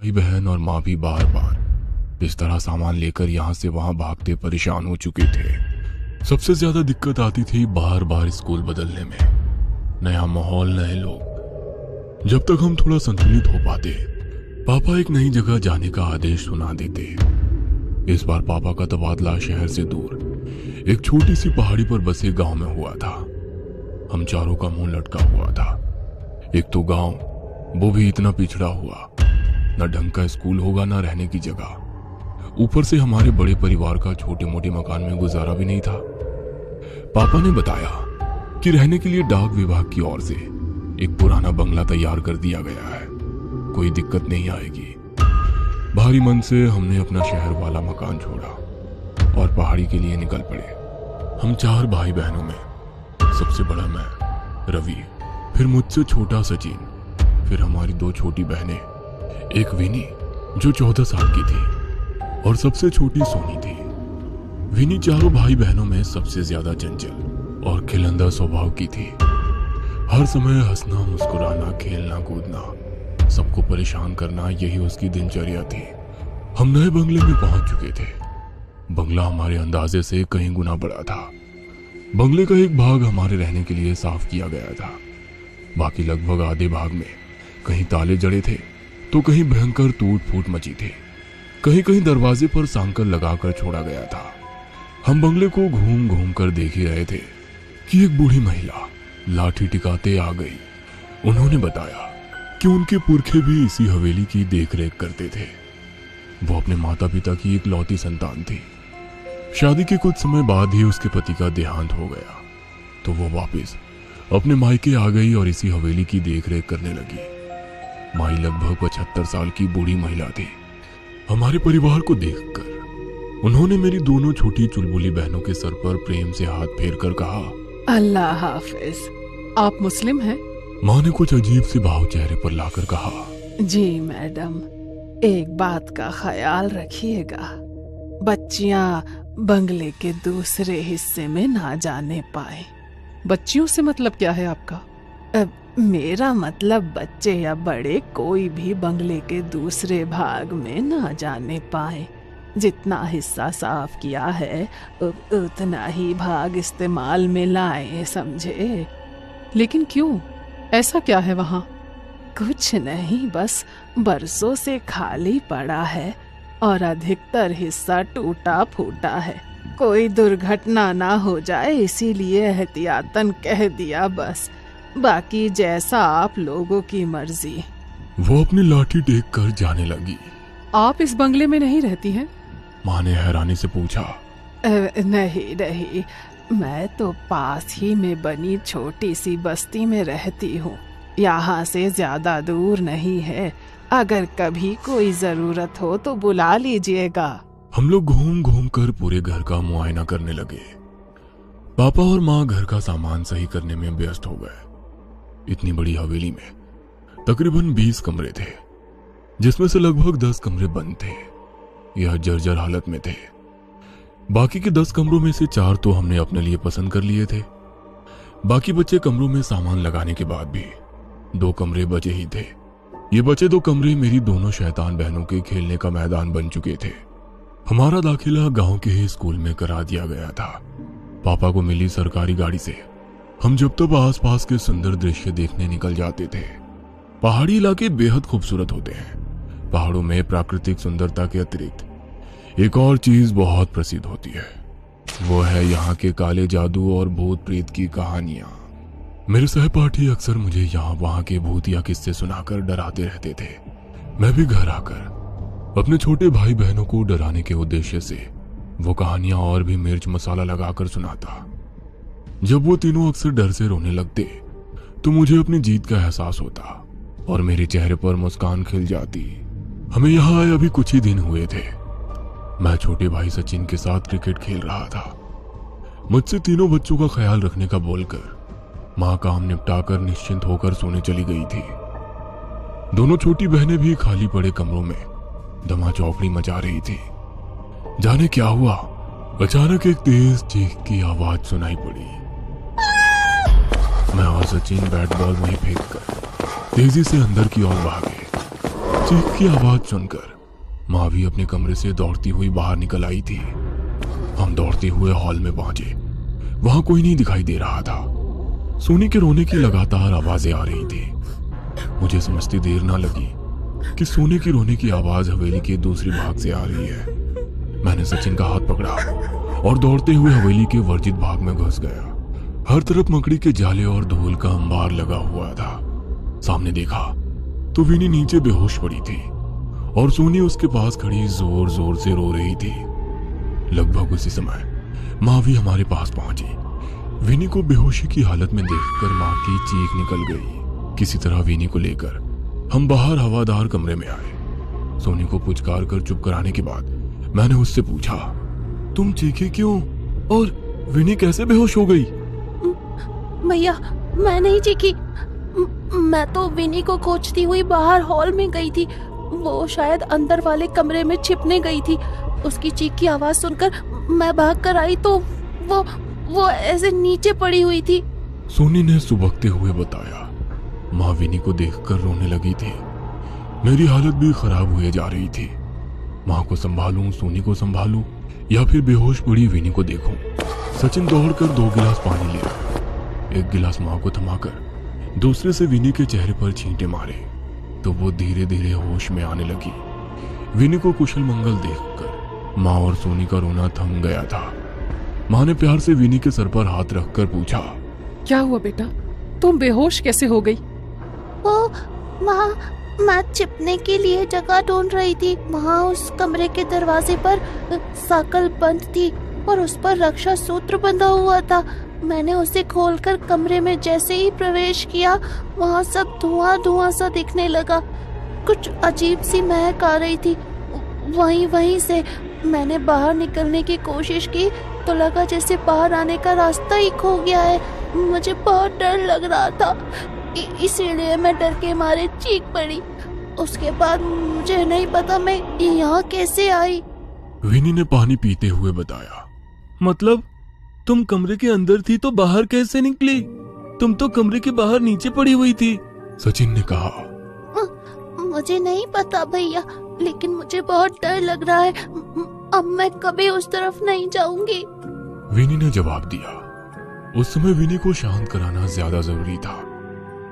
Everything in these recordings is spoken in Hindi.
भाई बहन और माँ भी बार बार इस तरह सामान लेकर यहाँ से वहाँ भागते परेशान हो चुके थे। सबसे ज्यादा दिक्कत आती थी बार बार स्कूल बदलने में, नया माहौल, नए लोग। जब तक हम थोड़ा संतुलित हो पाते, पापा एक नई जगह जाने का आदेश सुना देते। इस बार पापा का तबादला शहर से दूर एक छोटी सी पहाड़ी पर बसे गांव में हुआ था। हम चारों का मुंह लटका हुआ था। एक तो गांव, वो भी इतना पिछड़ा हुआ, न ढंग का स्कूल होगा न रहने की जगह। ऊपर से हमारे बड़े परिवार का छोटे मोटे मकान में गुजारा भी नहीं था। पापा ने बताया कि रहने के लिए डाक विभाग की ओर से एक पुराना बंगला तैयार कर दिया गया है, कोई दिक्कत नहीं आएगी। भारी मन से हमने अपना शहर वाला मकान छोड़ा और पहाड़ी के लिए निकल पड़े। हम 4 भाई बहनों में सबसे बड़ा मैं, रवि, फिर मुझसे छोटा सचिन, फिर हमारी 2 छोटी बहनें, एक विनी जो 14 साल की थी और सबसे छोटी सोनी थी। विनी चारों भाई बहनों में सबसे ज्यादा चंचल और खिलंदा स्वभाव की थी। हर समय हंसना, मुस्कुराना, खेलना कूदना, सबको परेशान करना, यही उसकी दिनचर्या थी। हम नए बंगले में पहुंच चुके थे। बंगला हमारे अंदाजे से कहीं गुना बड़ा था। बंगले का एक भाग हमारे रहने के लिए साफ किया गया था। बाकी लगभग आधे भाग में कहीं ताले जड़े थे तो कहीं भयंकर टूट फूट मची थी। कहीं कहीं दरवाजे पर सांकल लगाकर छोड़ा गया था। हम बंगले को घूम घूम कर देख ही रहे थे कि एक बूढ़ी महिला लाठी टिकाते आ गई। उन्होंने बताया कि उनके पुरखे भी इसी हवेली की देखरेख करते थे। वो अपने माता पिता की इकलौती संतान थी। शादी के कुछ समय बाद ही उसके पति का देहांत हो गया तो वो वापस अपने मायके आ गई और इसी हवेली की देखरेख करने लगी। माई लगभग 75 साल की बूढ़ी महिला थी। हमारे परिवार को देखकर उन्होंने मेरी दोनों छोटी चुलबुली बहनों के सर पर प्रेम से हाथ फेर कर कहा, अल्लाह हाफिज। आप मुस्लिम हैं? माँ ने कुछ अजीब से भाव चेहरे पर लाकर कहा, जी मैडम, एक बात का ख्याल रखिएगा, बच्चियां बंगले के दूसरे हिस्से में ना जाने पाए। बच्चियों से मतलब क्या है आपका? मेरा मतलब बच्चे या बड़े कोई भी बंगले के दूसरे भाग में ना जाने पाए। जितना हिस्सा साफ किया है उतना ही भाग इस्तेमाल में लाए, समझे? लेकिन क्यों? ऐसा क्या है वहाँ? कुछ नहीं, बस बरसों से खाली पड़ा है और अधिकतर हिस्सा टूटा फूटा है। कोई दुर्घटना ना हो जाए इसीलिए एहतियातन कह दिया बस। बाकी जैसा आप लोगों की मर्जी। वो अपनी लाठी टेक कर जाने लगी। आप इस बंगले में नहीं रहती हैं? माँ ने हैरानी से पूछा। नहीं नहीं, मैं तो पास ही में बनी छोटी सी बस्ती में रहती हूँ। यहाँ से ज्यादा दूर नहीं है। अगर कभी कोई जरूरत हो तो बुला लीजिएगा। हम लोग घूम घूम कर पूरे घर का मुआयना करने लगे। पापा और माँ घर का सामान सही करने में व्यस्त हो गए। इतनी बड़ी हवेली में तकरीबन 20 कमरे थे, जिसमें से लगभग 10 कमरे बंद थे, यह जर्जर हालत में थे। बाकी के 10 कमरों में से 4 तो हमने अपने लिए पसंद कर लिए थे। बाकी बचे कमरों में सामान लगाने के बाद भी 2 कमरे बचे ही थे। ये बचे 2 कमरे मेरी दोनों शैतान बहनों के खेलने का मैदान बन चुके थे। हमारा दाखिला गांव के ही स्कूल में करा दिया गया था। पापा को मिली सरकारी गाड़ी से हम जब तब आसपास के सुंदर दृश्य देखने निकल जाते थे। पहाड़ी इलाके बेहद खूबसूरत होते हैं। पहाड़ों में प्राकृतिक सुंदरता के अतिरिक्त एक और चीज बहुत प्रसिद्ध होती है, वो है यहाँ के काले जादू और भूत प्रेत की कहानियां। मेरे सहपाठी अक्सर मुझे यहाँ वहाँ के भूतिया किस्से सुनाकर डराते रहते थे। मैं भी घर आकर अपने छोटे भाई बहनों को डराने के उद्देश्य से वो कहानियां और भी मिर्च मसाला लगाकर सुनाता। जब वो तीनों अक्सर डर से रोने लगते तो मुझे अपनी जीत का एहसास होता और मेरे चेहरे पर मुस्कान खिल जाती। हमें यहाँ आए अभी कुछ ही दिन हुए थे। मैं छोटे भाई सचिन के साथ क्रिकेट खेल रहा था। मुझसे तीनों बच्चों का ख्याल रखने का बोलकर माँ काम निपटाकर निश्चिंत होकर सोने चली गई थी। दोनों छोटी बहनें भी खाली पड़े कमरों में धमा चौकड़ी मचा रही थी। जाने क्या हुआ, अचानक एक तेज चीख की आवाज सुनाई पड़ी। मैं और सचिन बैट बॉल वहीं फेंक कर तेजी से अंदर की ओर भागे। चीख की आवाज सुनकर माँ भी अपने कमरे से दौड़ती हुई बाहर निकल आई थी। हम दौड़ते हुए हॉल में पहुंचे। वहां कोई नहीं दिखाई दे रहा था। सोनी के रोने की लगातार आवाजें आ रही थी। मुझे समझती देर ना लगी कि सोनी की रोने की आवाज हवेली के दूसरी भाग से आ रही है। मैंने सचिन का हाथ पकड़ा और दौड़ते हुए हवेली के वर्जित भाग में घुस गया। हर तरफ मकड़ी के जाले और धूल का अंबार लगा हुआ था। सामने देखा तो विनी नीचे बेहोश पड़ी थी और सोनी उसके पास खड़ी जोर जोर से रो रही थी। लगभग उसी समय माँ भी हमारे पास पहुंची। विनी को बेहोशी की हालत में देखकर माँ की चीख निकल गई। किसी तरह विनी को लेकर हम बाहर हवादार कमरे में आए। सोनी को पुचकार कर चुप कराने के बाद मैंने उससे पूछा, तुम चीखे क्यों और विनी कैसे बेहोश हो गई? भैया मैं नहीं चीखी, मैं तो विनी को खोजती हुई बाहर हॉल में गई थी। वो शायद अंदर वाले कमरे में छिपने गई थी। उसकी चीख की आवाज सुनकर मैं भाग कर आई तो वो ऐसे नीचे पड़ी हुई थी। सोनी ने सुबकते हुए बताया। माँ विनी को देखकर रोने लगी थी। मेरी हालत भी खराब हुए जा रही थी। माँ को संभालूं, सोनी को संभालूं या फिर बेहोश पड़ी विनी को देखूं। सचिन दौड़कर 2 गिलास पानी ले आया। एक गिलास माँ को थमाकर दूसरे से विनी के चेहरे पर छींटे मारे तो वो धीरे धीरे होश में आने लगी। विनी को कुशल मंगल देखकर माँ और सोनी का रोना थम गया था। माँ ने प्यार से विनी के सर पर हाथ रखकर पूछा, क्या हुआ बेटा, तुम बेहोश कैसे हो गई? वो वहाँ मैं छिपने के लिए जगह ढूंढ रही थी। वहाँ उस कमरे के दरवाजे पर साकल बंद थी और उस पर रक्षा सूत्र बंधा हुआ था। मैंने उसे खोलकर कमरे में जैसे ही प्रवेश किया, वहाँ सब धुआं धुआं सा दिखने लगा। कुछ अजीब सी महक आ रही थी। वहीं से मैंने बाहर निकलने की कोशिश की तो लगा जैसे बाहर आने का रास्ता ही खो गया है। मुझे बहुत डर लग रहा था, इसीलिए मैं डर के मारे चीख पड़ी। उसके बाद मुझे नहीं पता मैं यहाँ कैसे आई। विनी ने पानी पीते हुए बताया। मतलब तुम कमरे के अंदर थी तो बाहर कैसे निकली? तुम तो कमरे के बाहर नीचे पड़ी हुई थी, सचिन ने कहा। मुझे नहीं पता भैया, लेकिन मुझे बहुत डर लग रहा है। अब मैं कभी उस तरफ नहीं जाऊंगी, विनी ने जवाब दिया। उस समय विनी को शांत कराना ज्यादा जरूरी था,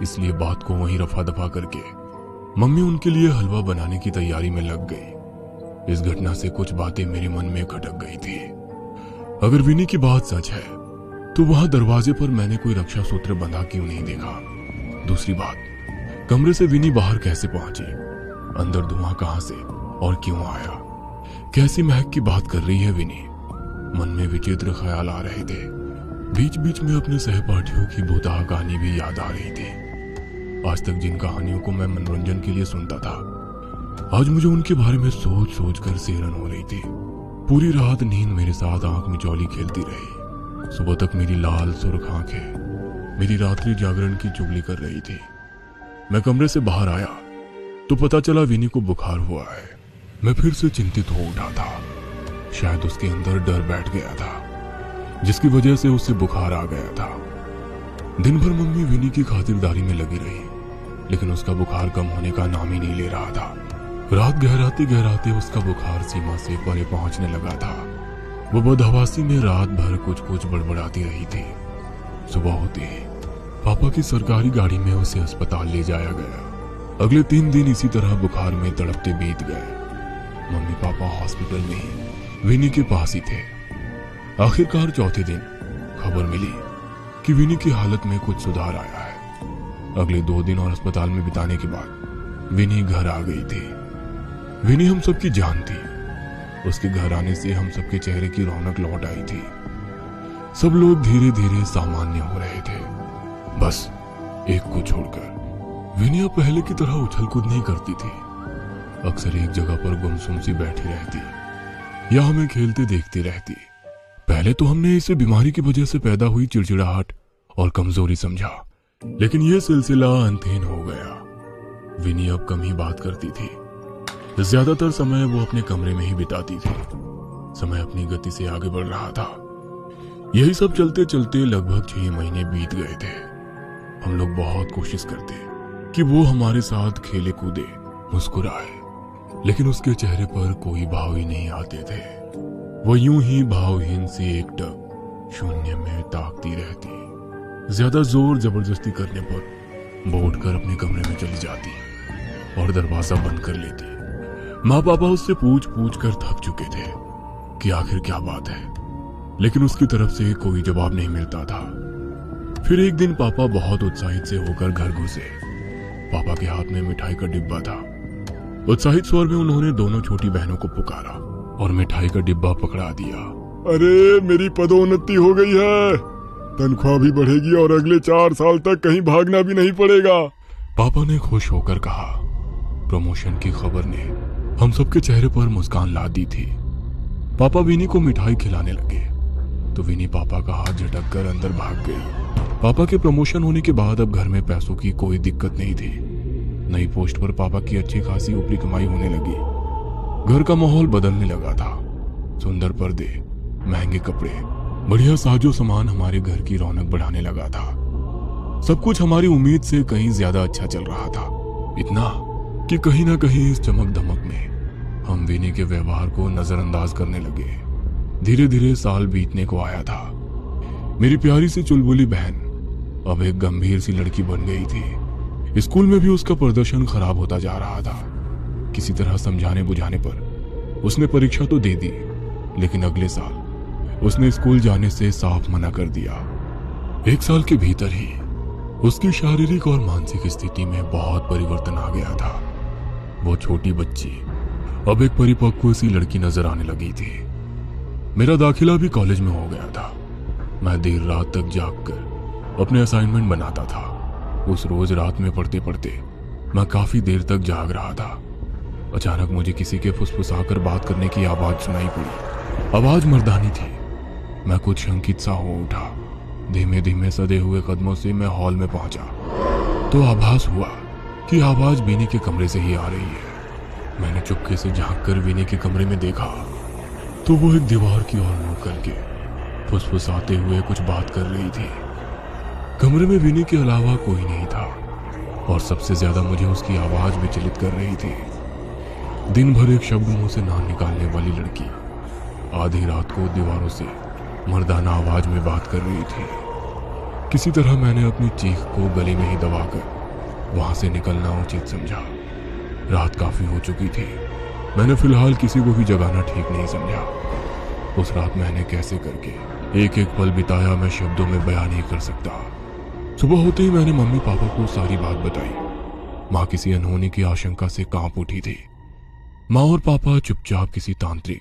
इसलिए बात को वहीं रफा दफा करके मम्मी उनके लिए हलवा बनाने की तैयारी में लग गई। इस घटना से कुछ बातें मेरे मन में खटक गई थी। अगर विनी की बात सच है तो वहां दरवाजे पर मैंने कोई रक्षा सूत्र बंधा क्यों नहीं देखा? दूसरी बात, कमरे से विनी बाहर कैसे पहुंची? अंदर धुआं कहां से और क्यों आया? कैसी महक की बात कर रही है विनी? मन में विचित्र ख्याल आ रहे थे। बीच बीच में अपने सहपाठियों की भूतहा कहानी भी याद आ रही थी। आज तक जिन कहानियों को मैं मनोरंजन के लिए सुनता था, आज मुझे उनके बारे में सोच सोच कर सिहरन हो रही थी। पूरी रात नींद मेरे साथ आंख मिचौली खेलती रही। सुबह तक मेरी लाल सुर्ख आंखें मेरी रात्रि जागरण की चुगली कर रही थी। मैं कमरे से बाहर आया तो पता चला विनी को बुखार हुआ है। मैं फिर से चिंतित हो उठा था। शायद उसके अंदर डर बैठ गया था, जिसकी वजह से उसे बुखार आ गया था। दिन भर मम्मी विनी की खातिरदारी में लगी रही, लेकिन उसका बुखार कम होने का नाम ही नहीं ले रहा था। रात गहराते गहराते उसका बुखार सीमा से परे पहुंचने लगा था। वो बदहवासी में रात भर कुछ कुछ बड़बड़ाती रही थी। सुबह होते ही पापा की सरकारी गाड़ी में उसे अस्पताल ले जाया गया। अगले 3 दिन इसी तरह बुखार में तड़पते बीत गए। मम्मी पापा हॉस्पिटल में ही विनी के पास ही थे। आखिरकार चौथे दिन खबर मिली कि विनी की हालत में कुछ सुधार आया है। अगले 2 दिन और अस्पताल में बिताने के बाद विनी घर आ गई थी। विनी हम सबकी जान थी। उसके घर आने से हम सबके चेहरे की रौनक लौट आई थी। सब लोग धीरे धीरे सामान्य हो रहे थे, बस एक को छोड़कर। विनी अब पहले की तरह उछल कूद नहीं करती थी। अक्सर एक जगह पर गुमसुम सी बैठी रहती या हमें खेलते देखती रहती। पहले तो हमने इसे बीमारी की वजह से पैदा हुई चिड़चिड़ाहट और कमजोरी समझा, लेकिन यह सिलसिला अंतहीन हो गया। विनी अब कम ही बात करती थी। ज्यादातर समय वो अपने कमरे में ही बिताती थी। समय अपनी गति से आगे बढ़ रहा था। यही सब चलते चलते लगभग 6 महीने बीत गए थे। हम लोग बहुत कोशिश करते कि वो हमारे साथ खेले कूदे, मुस्कुराए, लेकिन उसके चेहरे पर कोई भाव ही नहीं आते थे। वो यूं ही भावहीन सी एकटक शून्य में ताकती रहती। ज्यादा जोर जबरदस्ती करने पर वो उठकर अपने कमरे में चली जाती और दरवाजा बंद कर लेती। माँ पापा उससे पूछ पूछ कर थक चुके थे कि आखिर क्या बात है, लेकिन उसकी तरफ से कोई जवाब नहीं मिलता था। फिर एक दिन पापा बहुत उत्साहित से होकर घर घुसे। पापा के हाथ में मिठाई का डिब्बा था। उत्साहित स्वर में उन्होंने दोनों छोटी बहनों को पुकारा और मिठाई का डिब्बा पकड़ा दिया। अरे मेरी पदोन्नति हो गई है, तनख्वाह भी बढ़ेगी और अगले 4 साल तक कहीं भागना भी नहीं पड़ेगा। पापा ने खुश होकर कहा। प्रमोशन की खबर ने हम सबके चेहरे पर मुस्कान ला दी थी। पापा विनी को मिठाई खिलाने लगे तो विनी पापा का हाथ झटक कर अंदर भाग गई। पापा के प्रमोशन होने के बाद अब घर में पैसों की कोई दिक्कत नहीं थी। नई पोस्ट पर पापा की अच्छी खासी ऊपरी कमाई होने लगी। घर का माहौल बदलने लगा था। सुंदर पर्दे, महंगे कपड़े, बढ़िया साजो सामान हमारे घर की रौनक बढ़ाने लगा था। सब कुछ हमारी उम्मीद से कहीं ज्यादा अच्छा चल रहा था। इतना कि कहीं ना कहीं इस चमक धमक में हम विनी के व्यवहार को नजरअंदाज करने लगे। धीरे धीरे साल बीतने को आया था। मेरी प्यारी सी चुलबुली बहन अब एक गंभीर सी लड़की बन गई थी। स्कूल में भी उसका प्रदर्शन खराब होता जा रहा था। किसी तरह समझाने बुझाने पर उसने परीक्षा तो दे दी, लेकिन अगले साल उसने स्कूल जाने से साफ मना कर दिया। 1 साल के भीतर ही उसकी शारीरिक और मानसिक स्थिति में बहुत परिवर्तन आ गया था। वो छोटी बच्ची अब एक परिपक्व सी लड़की नजर आने लगी थी। मेरा दाखिला भी कॉलेज में हो गया था। मैं देर रात तक जागकर अपने असाइनमेंट बनाता था। उस रोज रात में पढ़ते पढ़ते मैं काफी देर तक जाग रहा था। अचानक मुझे किसी के फुसफुसाकर बात करने की आवाज सुनाई पड़ी। आवाज मर्दानी थी। मैं कुछ शंकित सा हो उठा। धीमे धीमे सदे हुए कदमों से मैं हॉल में पहुंचा तो आभास हुआ कि आवाज विनी के कमरे से ही आ रही है। मैंने चुपके से झांक कर विनी के कमरे में देखा तो वो एक दीवार की ओर मुंह करके फुसफुसाते हुए कुछ बात कर रही थी। कमरे में विनी के अलावा कोई नहीं था और सबसे ज्यादा मुझे उसकी आवाज विचलित कर रही थी। दिन भर एक शब्द मुंह से ना निकालने वाली लड़की आधी रात को दीवारों से मर्दाना आवाज में बात कर रही थी। किसी तरह मैंने अपनी चीख को गले में ही दबाकर वहां से निकलना उचित समझा। रात काफी हो चुकी थी। मैंने फिलहाल किसी को भी जगाना ठीक नहीं समझा। उस रात मैंने कैसे करके एक एक पल बिताया मैं शब्दों में बयान नहीं कर सकता। सुबह होते ही मैंने मम्मी पापा को सारी बात बताई। माँ किसी अनहोनी की आशंका से कांप उठी थी। माँ और पापा चुपचाप किसी तांत्रिक